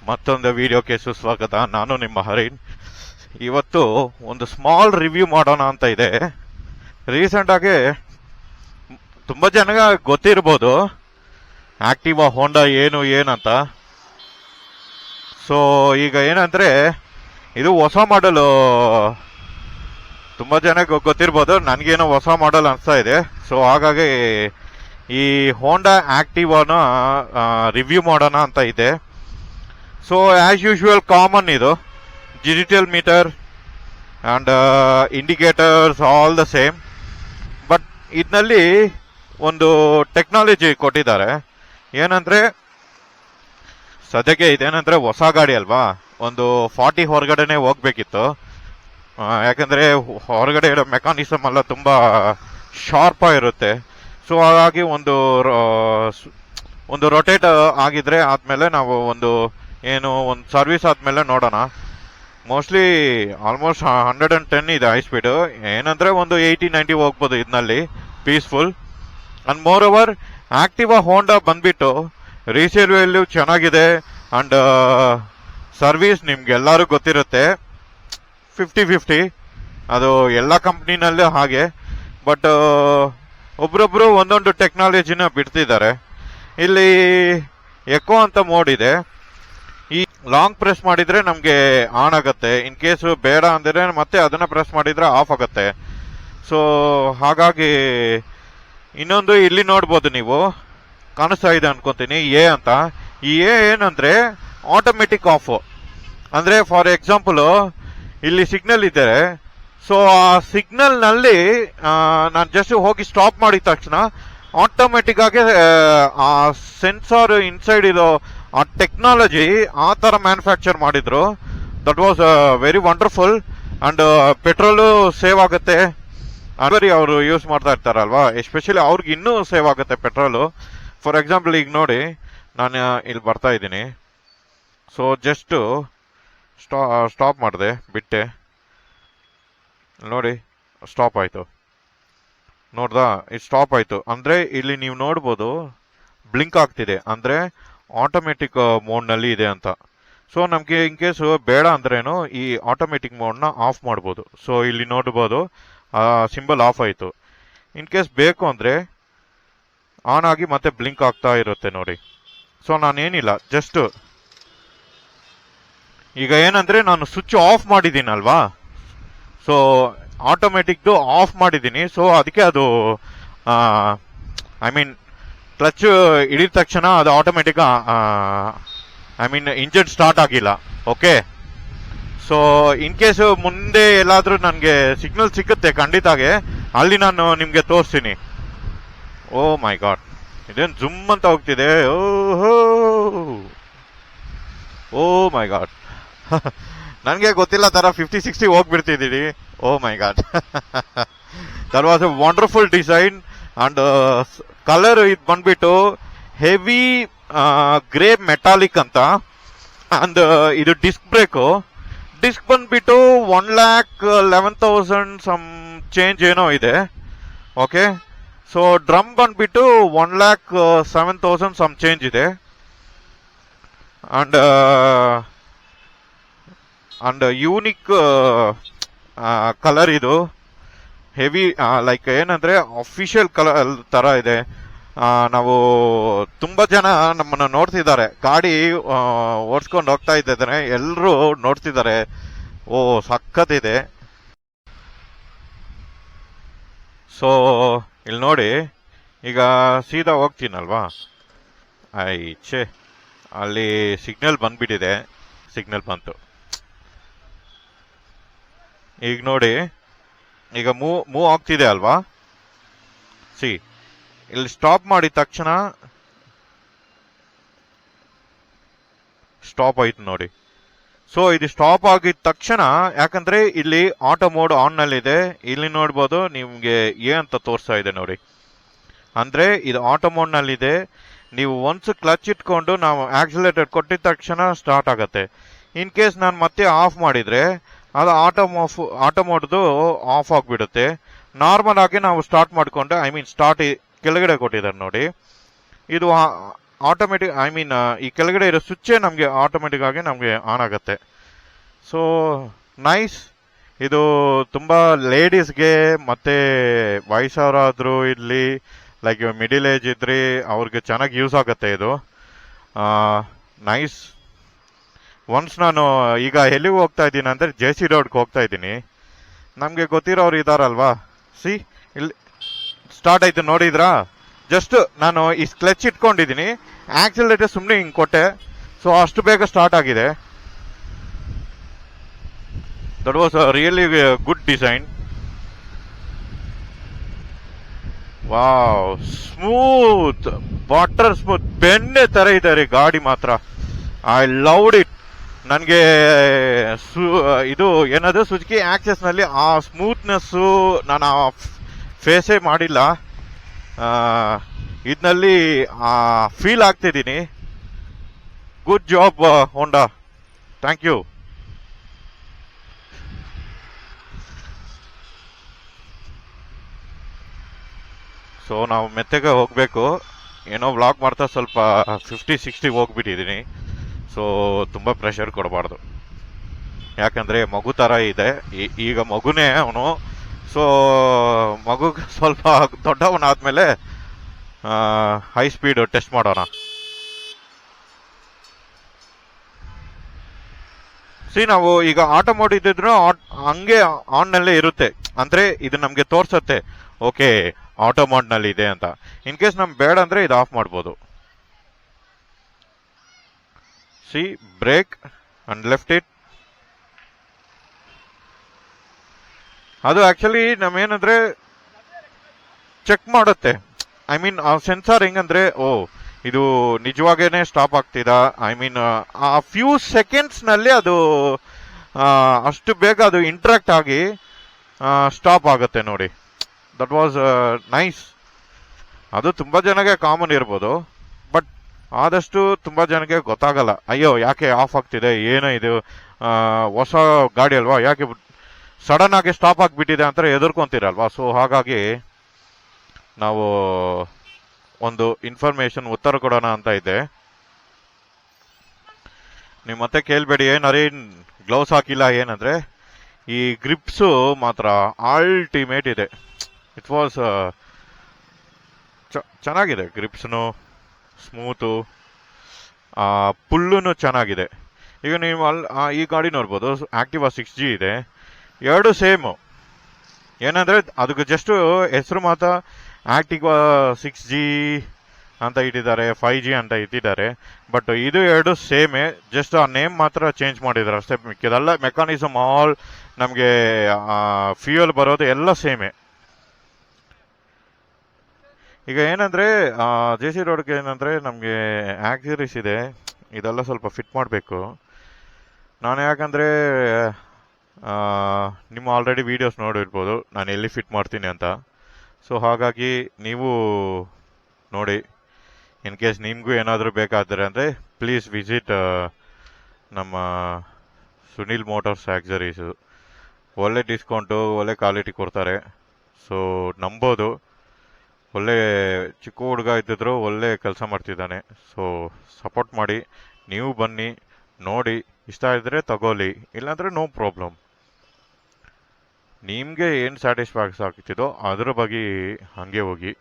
ಮತ್ತೊಂದು ವಿಡಿಯೋಕ್ಕೆ ಸುಸ್ವಾಗತ. ನಾನು ನಿಮ್ಮ ಹರಿನ್. ಇವತ್ತು ಒಂದು ಸ್ಮಾಲ್ ರಿವ್ಯೂ ಮಾಡೋಣ ಅಂತ ಇದೆ. ರೀಸೆಂಟ್ ಆಗಿ ತುಂಬಾ ಜನ ಗೊತ್ತಿರ್ಬೋದು ಆಕ್ಟಿವಾ ಹೋಂಡಾ ಏನಂತ. ಸೊ ಈಗ ಏನಂದ್ರೆ ಇದು ಹೊಸ ಮಾಡಲು, ತುಂಬಾ ಜನ ಗೊತ್ತಿರ್ಬೋದು, ನನಗೇನೋ ಹೊಸ ಮಾಡಲ್ ಅನಿಸ್ತಾ ಇದೆ. ಸೊ ಹಾಗಾಗಿ ಈ ಹೋಂಡಾ ಆಕ್ಟಿವಾನ ರಿವ್ಯೂ ಮಾಡೋಣ ಅಂತ ಇದೆ. ಸೊ ಆಸ್ ಯೂಶುವಲ್ ಕಾಮನ್ ಇದು digital metre and indicators all the same. But ಇದರಲ್ಲಿ ಒಂದು ಟೆಕ್ನಾಲಜಿ ಕೊಟ್ಟಿದ್ದಾರೆ. ಏನಂದ್ರೆ ಸದ್ಯಕ್ಕೆ ಇದೇನಂದ್ರೆ ಹೊಸ ಗಾಡಿ ಅಲ್ವಾ, ಒಂದು 40 ಹೊರಗಡೆನೆ ಹೋಗ್ಬೇಕಿತ್ತು. ಯಾಕಂದ್ರೆ ಹೊರಗಡೆ ಇರೋ ಮೆಕಾನಿಸಮ್ ಎಲ್ಲ ತುಂಬಾ ಶಾರ್ಪ್ ಆಗಿರುತ್ತೆ. ಸೊ ಹಾಗಾಗಿ ಒಂದು ರೊಟೇಟ್ ಆಗಿದ್ರೆ ಆದ್ಮೇಲೆ ನಾವು ಒಂದು ಸರ್ವಿಸ್ ಆದ್ಮೇಲೆ ನೋಡೋಣ. ಮೋಸ್ಟ್ಲಿ ಆಲ್ಮೋಸ್ಟ್ 110 ಇದೆ ಹೈ ಸ್ಪೀಡ್. ಏನಂದ್ರೆ ಒಂದು 80-90 ಹೋಗ್ಬೋದು ಇದರಲ್ಲಿ peaceful. And moreover Activa Honda ಬಂದ್ಬಿಟ್ಟು ರೀಸೇಲ್ ವ್ಯಾಲ್ಯೂ ಚೆನ್ನಾಗಿದೆ. ಅಂಡ್ ಸರ್ವಿಸ್ ನಿಮ್ಗೆಲ್ಲರೂ ಗೊತ್ತಿರುತ್ತೆ 50-50, ಅದು ಎಲ್ಲ ಕಂಪ್ನಿನಲ್ಲೂ ಹಾಗೆ. ಬಟ್ ಒಬ್ರೊಬ್ರು ಒಂದೊಂದು ಟೆಕ್ನಾಲಜಿನ ಬಿಡ್ತಿದ್ದಾರೆ. ಇಲ್ಲಿ ಎಕೋ ಅಂತ ಮೋಡ್ ಇದೆ. ಈ ಲಾಂಗ್ ಪ್ರೆಸ್ ಮಾಡಿದ್ರೆ ನಮ್ಗೆ ಆನ್ ಆಗುತ್ತೆ. ಇನ್ ಕೇಸ್ ಬೇಡ ಅಂದ್ರೆ ಮತ್ತೆ ಅದನ್ನ ಪ್ರೆಸ್ ಮಾಡಿದ್ರೆ ಆಫ್ ಆಗುತ್ತೆ. ಸೊ ಹಾಗಾಗಿ ಇನ್ನೊಂದು ಇಲ್ಲಿ ನೋಡ್ಬೋದು, ನೀವು ಕಾಣಿಸ್ತಾ ಇದೆ ಅನ್ಕೊಂತೀನಿ ಎ ಅಂತ. ಈ ಎ ಏನಂದ್ರೆ ಆಟೋಮೆಟಿಕ್ ಆಫ್. ಅಂದ್ರೆ ಫಾರ್ ಎಕ್ಸಾಂಪಲ್ ಇಲ್ಲಿ ಸಿಗ್ನಲ್ ಇದ್ದಾರೆ. ಸೊ ಆ ಸಿಗ್ನಲ್ ನಲ್ಲಿ ನಾನು ಜಸ್ಟ್ ಹೋಗಿ ಸ್ಟಾಪ್ ಮಾಡಿದ ತಕ್ಷಣ ಆಟೋಮೆಟಿಕ್ ಆಗಿ ಆ ಸೆನ್ಸಾರ್ ಇನ್ಸೈಡ್ ಇರೋ ಆ ಟೆಕ್ನಾಲಜಿ ಆ ತರ ಮ್ಯಾನುಫ್ಯಾಕ್ಚರ್ ಮಾಡಿದ್ರು. That was very wonderful. And petrol save ಆಗುತ್ತೆ. ಅಲ್ವರಿ ಅವರು ಯೂಸ್ ಮಾಡ್ತಾ ಇರ್ತಾರಲ್ವಾ, ಎಸ್ಪೆಷಲಿ ಅವ್ರಿಗೆ ಇನ್ನೂ ಸೇವ್ ಆಗುತ್ತೆ ಪೆಟ್ರೋಲು. ಫಾರ್ ಎಕ್ಸಾಂಪಲ್ ಈಗ ನೋಡಿ, ನಾನು ಇಲ್ಲಿ ಬರ್ತಾ ಇದ್ದೀನಿ. ಸೊ ಜಸ್ಟ್ ಸ್ಟಾಪ್ ಮಾಡಿದೆ, ಬಿಟ್ಟೆ, ನೋಡಿ ಸ್ಟಾಪ್ ಆಯ್ತು. ನೋಡ್ದಾ, ಇದು ಸ್ಟಾಪ್ ಆಯ್ತು. ಅಂದ್ರೆ ಇಲ್ಲಿ ನೀವು ನೋಡ್ಬೋದು ಬ್ಲಿಂಕ್ ಆಗ್ತಿದೆ, ಅಂದ್ರೆ ಆಟೋಮೆಟಿಕ್ ಮೋಡ್ ನಲ್ಲಿ ಇದೆ ಅಂತ. ಸೊ ನಮ್ಗೆ ಇನ್ ಕೇಸ್ ಬೇಡ ಅಂದ್ರೇನು ಈ ಆಟೋಮೆಟಿಕ್ ಮೋಡ್ ನ ಆಫ್ ಮಾಡ್ಬೋದು. ಸೊ ಇಲ್ಲಿ ನೋಡ್ಬೋದು ಸಿಂಬಲ್ ಆಫ್ ಆಯ್ತು. ಇನ್ ಕೇಸ್ ಬೇಕು ಅಂದ್ರೆ ಆನ್ ಆಗಿ ಮತ್ತೆ ಬ್ಲಿಂಕ್ ಆಗ್ತಾ ಇರುತ್ತೆ ನೋಡಿ. ಸೊ ನಾನೇನಿಲ್ಲ, ಜಸ್ಟ್ ಈಗ ಏನಂದ್ರೆ ನಾನು ಸ್ವಿಚ್ ಆಫ್ ಮಾಡಿದ್ದೀನಲ್ವಾ, ಸೊ ಆಟೋಮೆಟಿಕ್ದು ಆಫ್ ಮಾಡಿದ್ದೀನಿ. ಸೊ ಅದಕ್ಕೆ ಅದು ಐ ಮೀನ್ ಕ್ಲಚ್ ಹಿಡಿದ ತಕ್ಷಣ ಅದು ಆಟೋಮೆಟಿಕ್ ಇಂಜಿನ್ ಸ್ಟಾರ್ಟ್ ಆಗಿಲ್ಲ. ಓಕೆ, ಸೊ ಇನ್ ಕೇಸ್ ಮುಂದೆ ಎಲ್ಲಾದ್ರೂ ನನಗೆ ಸಿಗ್ನಲ್ ಸಿಗುತ್ತೆ ಖಂಡಿತಾಗೆ, ಅಲ್ಲಿ ನಾನು ನಿಮ್ಗೆ ತೋರಿಸ್ತೀನಿ. ಓ ಮೈ ಗಾಡ್, ಇದೇನು ಜುಮ್ ಅಂತ ಹೋಗ್ತಿದೆ. ಓ ಮೈ ಗಾಡ್, ನನಗೆ ಗೊತ್ತಿಲ್ಲ ತರ 50-60 ಹೋಗ್ಬಿಡ್ತಿದ್ದೀನಿ. Oh my God, that was a wonderful design. And colour ಇದು ಬಂದ್ಬಿಟ್ಟು ಹೆವಿ ಗ್ರೇ ಮೆಟಾಲಿಕ್ ಅಂತ. ಅಂಡ್ ಇದು ಡಿಸ್ಕ್ ಬ್ರೇಕು. ಡಿಸ್ಕ್ ಬಂದ್ಬಿಟ್ಟು 1,11,000 ಸಮ್ ಚೇಂಜ್ ಏನೋ ಇದೆ. ಓಕೆ, ಸೊ ಡ್ರಮ್ ಬಂದ್ಬಿಟ್ಟು 1,07,000 ಸಮ್ ಚೇಂಜ್ ಇದೆ. ಅಂಡ್ ಯೂನಿಕ್ ಕಲರ್ ಇದು. ಹೆವಿ ಲೈಕ್ ಏನಂದ್ರೆ ಅಫಿಷಿಯಲ್ ಕಲರ್ ತರ ಇದೆ. ನಾವು ತುಂಬಾ ಜನ ನಮ್ಮನ್ನ ನೋಡ್ತಿದ್ದಾರೆ, ಗಾಡಿ ಓಡಿಸ್ಕೊಂಡು ಹೋಗ್ತಾ ಇದ್ದಾರೆ, ಎಲ್ಲರೂ ನೋಡ್ತಿದ್ದಾರೆ. ಓ ಸಖತ್ತಿದೆ. ಸೊ ಇಲ್ಲಿ ನೋಡಿ, ಈಗ ಸೀದಾ ಹೋಗ್ತೀನಲ್ವಾ, ಛೇ ಅಲ್ಲಿ ಸಿಗ್ನಲ್ ಬಂದ್ಬಿಟ್ಟಿದೆ. ಸಿಗ್ನಲ್ ಬಂತು. ಈಗ ನೋಡಿ, ಈಗ ಮೂವ್ ಆಗ್ತಿದೆ ಅಲ್ವಾ. ಸಿ, ಇಲ್ಲಿ ಸ್ಟಾಪ್ ಮಾಡಿದ ತಕ್ಷಣ ಸ್ಟಾಪ್ ಆಯ್ತು ನೋಡಿ. ಸೊ ಇದು ಸ್ಟಾಪ್ ಆಗಿದ ತಕ್ಷಣ, ಯಾಕಂದ್ರೆ ಇಲ್ಲಿ ಆಟೋ ಮೋಡ್ ಆನ್ ನಲ್ಲಿದೆ. ಇಲ್ಲಿ ನೋಡ್ಬೋದು ನಿಮ್ಗೆ ಎ ಅಂತ ತೋರಿಸ್ತಾ ಇದೆ ನೋಡಿ. ಅಂದ್ರೆ ಇದು ಆಟೋ ಮೋಡ್ ನಲ್ಲಿದೆ. ನೀವು ಒನ್ಸ್ ಕ್ಲಚ್ ಇಟ್ಕೊಂಡು ನಾವು ಆಕ್ಸಿಲೇಟರ್ ಕೊಟ್ಟಿದ ತಕ್ಷಣ ಸ್ಟಾರ್ಟ್ ಆಗತ್ತೆ. ಇನ್ ಕೇಸ್ ನಾನು ಮತ್ತೆ ಆಫ್ ಮಾಡಿದ್ರೆ ಅದು ಆಟೋ ಮೋಡ್ದು ಆಫ್ ಆಗಿಬಿಡುತ್ತೆ. ನಾರ್ಮಲ್ ಆಗಿ ನಾವು ಸ್ಟಾರ್ಟ್ ಮಾಡ್ಕೊಂಡು, ಸ್ಟಾರ್ಟ್ ಕೆಳಗಡೆ ಕೊಟ್ಟಿದ್ದಾರೆ ನೋಡಿ, ಇದು ಆಟೋಮೆಟಿಕ್, ಐ ಮೀನ್ ಈ ಕೆಳಗಡೆ ಇರೋ ಸ್ವಿಚ್ಚೇ ನಮಗೆ ಆಟೋಮೆಟಿಕ್ ಆಗಿ ನಮಗೆ ಆನ್ ಆಗುತ್ತೆ. So nice. ಇದು ತುಂಬ ಲೇಡೀಸ್ಗೆ ಮತ್ತು ವಯಸ್ಸವರಾದರೂ ಇಲ್ಲಿ ಲೈಕ್ ಮಿಡಿಲ್ ಏಜ್ ಇದ್ರಿ ಅವ್ರಿಗೆ ಚೆನ್ನಾಗಿ ಯೂಸ್ ಆಗುತ್ತೆ ಇದು. ನೈಸ್. ಒನ್ಸ್ ನಾನು ಈಗ ಎಲ್ಲಿಗೆ ಹೋಗ್ತಾ ಇದ್ದೀನಿ ಅಂದರೆ ಜೆ ಸಿ ರೋಡ್ಗೆ ಹೋಗ್ತಾ ಇದ್ದೀನಿ. ನಮಗೆ ಗೊತ್ತಿರೋರು ಇದ್ದಾರಲ್ವಾ, ಸಿ ಇಲ್ಲಿ ಸ್ಟಾರ್ಟ್ ಆಯ್ತು ನೋಡಿದ್ರಾ. ಜಸ್ಟ್ ನಾನು ಈ ಕ್ಲಚ್ ಇಟ್ಕೊಂಡಿದ್ದೀನಿ, ಆಕ್ಸಿಲೇಟರ್ ಸುಮ್ಮನೆ ಹಿಂಗೆ ಕೊಟ್ಟೆ, ಸೊ ಅಷ್ಟು ಬೇಗ ಸ್ಟಾರ್ಟ್ ಆಗಿದೆ. That was a really good design. Wow, smooth, water smooth, ಬೆಣ್ಣೆ ತರ ಇದೆ ರೀ ಗಾಡಿ ಮಾತ್ರ. I loved it. ನನಗೆ ಇದು ಏನದು ಸುಜುಕಿ ಆಕ್ಸೆಸ್ ನಲ್ಲಿ ಆ ಸ್ಮೂತ್ನೆಸ್ಸು ನಾನು ಆ ಫೇಸೇ ಮಾಡಿಲ್ಲ. ಇದರಲ್ಲಿ ಫೀಲ್ ಆಗ್ತಿದ್ದೀನಿ. Good job Honda, thank you. So ನಾವು ಮೆತ್ತಗೆ ಹೋಗಬೇಕು. ಏನೋ ವ್ಲಾಗ್ ಮಾಡ್ತಾ ಸ್ವಲ್ಪ 50-60 ಹೋಗ್ಬಿಟ್ಟಿದ್ದೀನಿ. ಸೊ ತುಂಬ ಪ್ರೆಷರ್ ಕೊಡಬಾರ್ದು, ಯಾಕಂದರೆ ಮಗು ಥರ ಇದೆ ಈಗ ಮಗುನೇ ಅವನು. ಸೊ ಮಗುಗೆ ಸ್ವಲ್ಪ ದೊಡ್ಡವನಾದ್ಮೇಲೆ ಹೈ ಸ್ಪೀಡ್ ಟೆಸ್ಟ್ ಮಾಡೋಣ. ನಾವು ಈಗ ಆಟೋ ಮೋಡ್ ಇದ್ದಿದ್ರು ಹಂಗೆ ಆನ್ನಲ್ಲೇ ಇರುತ್ತೆ, ಅಂದರೆ ಇದು ನಮಗೆ ತೋರ್ಸತ್ತೆ ಓಕೆ ಆಟೋ ಮೋಡ್ನಲ್ಲಿ ಇದೆ ಅಂತ. ಇನ್ ಕೇಸ್ ನಮ್ಗೆ ಬೇಡ ಅಂದರೆ ಇದು ಆಫ್ ಮಾಡ್ಬೋದು. See break and left it. ಅದು ಆಕ್ಚುಲಿ ನಮ್ಮೇನಂದ್ರೆ ಚೆಕ್ ಮಾಡುತ್ತೆ. ಐ ಮೀನ್ ಆ ಸೆನ್ಸಾರ್ ಹೆಂಗಂದ್ರೆ, ಓ ಇದು ನಿಜವಾಗೇನೆ ಸ್ಟಾಪ್ ಆಗ್ತಿದ, ಐ ಮೀನ್ ಆ ಫ್ಯೂ ಸೆಕೆಂಡ್ಸ್ ನಲ್ಲಿ ಅದು ಅಷ್ಟು ಬೇಗ ಅದು ಇಂಟ್ರಾಕ್ಟ್ ಆಗಿ ಸ್ಟಾಪ್ ಆಗುತ್ತೆ ನೋಡಿ. That was nice. ಅದು ತುಂಬಾ ಜನಕ್ಕೆ ಕಾಮನ್ ಇರ್ಬೋದು, ಬಟ್ ಆದಷ್ಟು ತುಂಬಾ ಜನಕ್ಕೆ ಗೊತ್ತಾಗಲ್ಲ. ಅಯ್ಯೋ ಯಾಕೆ ಆಫ್ ಆಗ್ತಿದೆ, ಏನೋ ಇದು ಹೊಸ ಗಾಡಿ ಅಲ್ವಾ, ಯಾಕೆ ಸಡನ್ ಆಗಿ ಸ್ಟಾಪ್ ಆಗಿಬಿಟ್ಟಿದೆ ಅಂತ ಎದುರ್ಕೊಂತೀರಲ್ವಾ. ಸೊ ಹಾಗಾಗಿ ನಾವು ಒಂದು ಇನ್ಫಾರ್ಮೇಶನ್ ಉತ್ತರ ಕೊಡೋಣ ಅಂತ ಇದ್ದೆ. ನೀವು ಮತ್ತೆ ಕೇಳಬೇಡಿ ಏನಾರಿ ಗ್ಲೌಸ್ ಹಾಕಿಲ್ಲ ಏನಂದ್ರೆ, ಈ ಗ್ರಿಪ್ಸು ಮಾತ್ರ ಅಲ್ಟಿಮೇಟ್ ಇದೆ. ಇಟ್ ವಾಸ್ ಚೆನ್ನಾಗಿದೆ, ಗ್ರಿಪ್ಸ್ನು ಸ್ಮೂತು, ಪುಲ್ಲೂ ಚೆನ್ನಾಗಿದೆ. ಈಗ ನೀವು ಈ ಗಾಡಿ ನೋಡ್ಬೋದು, ಆಕ್ಟಿವಾ 6G ಇದೆ, ಎರಡು ಸೇಮು. ಏನಂದ್ರೆ ಅದಕ್ಕೆ ಜಸ್ಟ್ ಹೆಸರು ಮಾತ್ರ ಆಕ್ಟಿವಾ 6G ಅಂತ ಇಟ್ಟಿದ್ದಾರೆ, 5G ಅಂತ ಇಟ್ಟಿದ್ದಾರೆ. ಬಟ್ ಇದು ಎರಡು ಸೇಮೇ, ಜಸ್ಟ್ ಆ ನೇಮ್ ಮಾತ್ರ ಚೇಂಜ್ ಮಾಡಿದ್ದಾರೆ ಅಷ್ಟೇ. ಮಿಕ್ಕಿದೆಲ್ಲ ಮೆಕಾನಿಸಮ್ ಆಲ್ ನಮಗೆ ಫ್ಯೂಯಲ್ ಬರೋದು ಎಲ್ಲ ಸೇಮೇ. ಈಗ ಏನಂದ್ರೆ ಜೆ ಸಿ ರೋಡ್ಗೆ ಏನಂದ್ರೆ ನಮಗೆ ಆಕ್ಸಿರೀಸ್ ಇದೆ, ಇದೆಲ್ಲ ಸ್ವಲ್ಪ ಫಿಟ್ ಮಾಡಬೇಕು ನಾನು. ಯಾಕಂದ್ರೆ ನಿಮ್ಮ ಆಲ್ರೆಡಿ ವೀಡಿಯೋಸ್ ನೋಡಿರ್ಬೋದು ನಾನು ಎಲ್ಲಿ ಫಿಟ್ ಮಾಡ್ತೀನಿ ಅಂತ. ಸೊ ಹಾಗಾಗಿ ನೀವು ನೋಡಿ, ಇನ್ ಕೇಸ್ ನಿಮಗೂ ಏನಾದರೂ ಬೇಕಾದರೆ ಅಂದರೆ ಪ್ಲೀಸ್ ವಿಸಿಟ್ ನಮ್ಮ ಸುನಿಲ್ ಮೋಟಾರ್ಸ್ ಆಕ್ಸರೀಸು. ಒಳ್ಳೆ ಡಿಸ್ಕೌಂಟು, ಒಳ್ಳೆ ಕ್ವಾಲಿಟಿ ಕೊಡ್ತಾರೆ. ಸೊ ನಂಬೋದು, ಒಳ್ಳೆ ಚಿಕ್ಕ ಹುಡುಗ ಇದ್ದಿದ್ರು ಒಳ್ಳೆ ಕೆಲಸ ಮಾಡ್ತಿದ್ದಾನೆ. ಸೊ ಸಪೋರ್ಟ್ ಮಾಡಿ, ನೀವು ಬನ್ನಿ ನೋಡಿ, ಇಷ್ಟ ಇದ್ದರೆ ತಗೊಳ್ಳಿ, ಇಲ್ಲಾಂದರೆ ನೋ ಪ್ರಾಬ್ಲಮ್. ನಿಮಗೆ ಏನು ಸ್ಯಾಟಿಸ್ಫ್ಯಾಕ್ಸ್ ಆಗ್ತಿದೋ ಅದ್ರ ಬಗ್ಗೆ ಹಂಗೆ ಹೋಗಿ.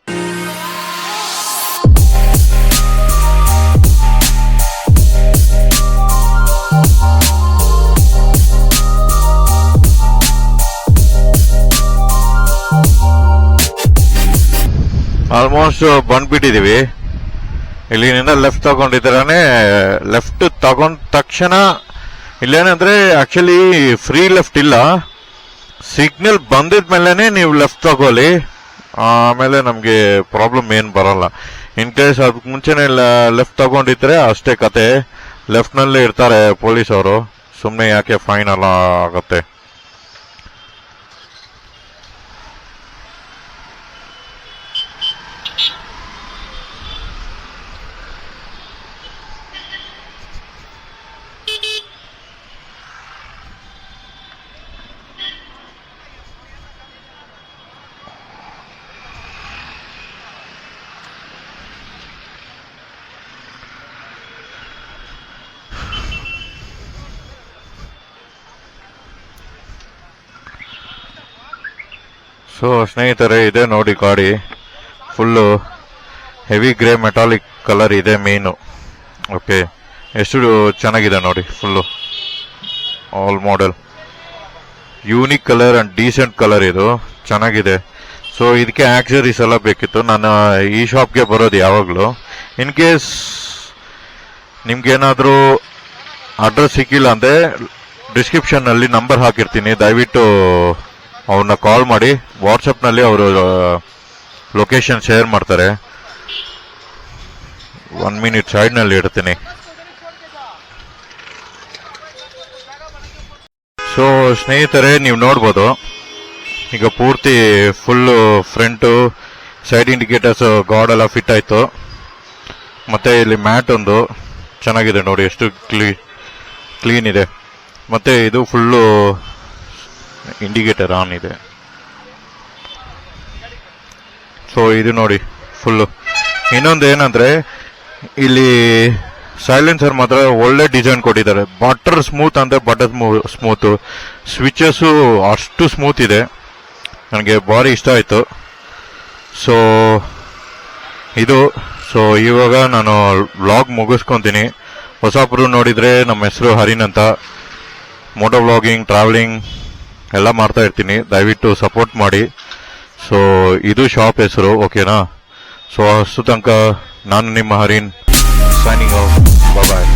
ಆಲ್ಮೋಸ್ಟ್ ಬಂದ್ಬಿಟ್ಟಿದೀವಿ. ಇಲ್ಲಿನಿಂದ ಲೆಫ್ಟ್ ತಗೊಂಡಿದ್ರೆ, ಲೆಫ್ಟ್ ತಗೊಂಡ ತಕ್ಷಣ ಇಲ್ಲೇನಂದ್ರೆ ಆಕ್ಚುಲಿ ಫ್ರೀ ಲೆಫ್ಟ್ ಇಲ್ಲ, ಸಿಗ್ನಲ್ ಬಂದಿದ್ಮೇಲೆ ನೀವು ಲೆಫ್ಟ್ ತಗೊಳ್ಳಿ, ಆಮೇಲೆ ನಮಗೆ ಪ್ರಾಬ್ಲಮ್ ಏನು ಬರಲ್ಲ. ಇನ್ ಕೇಸ್ ಅದಕ್ಕೆ ಮುಂಚೆನೆ ಲೆಫ್ಟ್ ತಗೊಂಡಿದ್ರೆ ಅಷ್ಟೇ ಕತೆ, ಲೆಫ್ಟ್ನಲ್ಲೇ ಇರ್ತಾರೆ ಪೊಲೀಸವರು, ಸುಮ್ಮನೆ ಯಾಕೆ ಫೈನ್ ಎಲ್ಲ ಆಗುತ್ತೆ. ಸೊ ಸ್ನೇಹಿತರೆ, ಇದೆ ನೋಡಿ ಗಾಡಿ. Full heavy grey metallic colour ಇದೆ ಮೇನು. ಓಕೆ, ಎಷ್ಟು ಚೆನ್ನಾಗಿದೆ ನೋಡಿ. Full all model, unique colour and decent colour, ಇದು ಚೆನ್ನಾಗಿದೆ. ಸೊ ಇದಕ್ಕೆ ಆಕ್ಸರೀಸ್ ಎಲ್ಲ ಬೇಕಿತ್ತು. ನಾನು ಈ ಶಾಪ್ಗೆ ಬರೋದು ಯಾವಾಗಲೂ. ಇನ್ ಕೇಸ್ ನಿಮ್ಗೇನಾದರೂ ಅಡ್ರೆಸ್ ಸಿಕ್ಕಿಲ್ಲ ಅಂದರೆ ಡಿಸ್ಕ್ರಿಪ್ಷನ್ನಲ್ಲಿ ನಂಬರ್ ಹಾಕಿರ್ತೀನಿ, ದಯವಿಟ್ಟು ಅವ್ರನ್ನ ಕಾಲ್ ಮಾಡಿ. ವಾಟ್ಸಪ್ನಲ್ಲಿ ಅವರು ಲೊಕೇಶನ್ ಶೇರ್ ಮಾಡ್ತಾರೆ. 1 ಮಿನಿಟ್ ಸೈಡ್ನಲ್ಲಿ ಇಡ್ತೀನಿ. ಸೊ ಸ್ನೇಹಿತರೆ, ನೀವು ನೋಡ್ಬೋದು ಈಗ ಪೂರ್ತಿ full front side indicators guard ಎಲ್ಲ ಫಿಟ್ ಆಯಿತು. ಮತ್ತು ಇಲ್ಲಿ ಮ್ಯಾಟ್ ಒಂದು ಚೆನ್ನಾಗಿದೆ ನೋಡಿ, ಎಷ್ಟು ಕ್ಲೀನ್ ಇದೆ. ಮತ್ತು ಇದು ಫುಲ್ಲು ಇಂಡಿಕೇಟರ್ ಆನ್ ಇದೆ. ಸೊ ಇದು ನೋಡಿ ಫುಲ್ಲು. ಇನ್ನೊಂದು ಏನಂದರೆ, ಇಲ್ಲಿ ಸೈಲೆನ್ಸರ್ ಮಾತ್ರ ಒಳ್ಳೆ ಡಿಸೈನ್ ಕೊಟ್ಟಿದ್ದಾರೆ. ಬಟರ್ ಸ್ಮೂತ್ ಅಂದರೆ ಬಟರ್ ಸ್ಮೂತು. ಸ್ವಿಚಸ್ಸು ಅಷ್ಟು ಸ್ಮೂತ್ ಇದೆ, ನನಗೆ ಭಾರಿ ಇಷ್ಟ ಆಯಿತು. ಸೊ ಇದು ಸೊ ಇವಾಗ ನಾನು ವ್ಲಾಗ್ ಮುಗಿಸ್ಕೊತೀನಿ. ಹೊಸಬ್ರು ನೋಡಿದರೆ ನಮ್ಮ ಹೆಸರು ಹರಿನ್ ಅಂತ. ಮೋಟೋ ವ್ಲಾಗಿಂಗ್, ಟ್ರಾವೆಲಿಂಗ್ ಎಲ್ಲ ಮಾಡ್ತಾ ಇರ್ತೀನಿ, ದಯವಿಟ್ಟು ಸಪೋರ್ಟ್ ಮಾಡಿ. ಸೊ ಇದು ಶಾಪ್ ಹೆಸರು, ಓಕೆನಾ? ಸೊ ಅಷ್ಟು ತನಕ ನಾನು ನಿಮ್ಮ ಹರಿನ್, ಸೈನಿಂಗ್ ಆಫ್. ಬಾಯ್.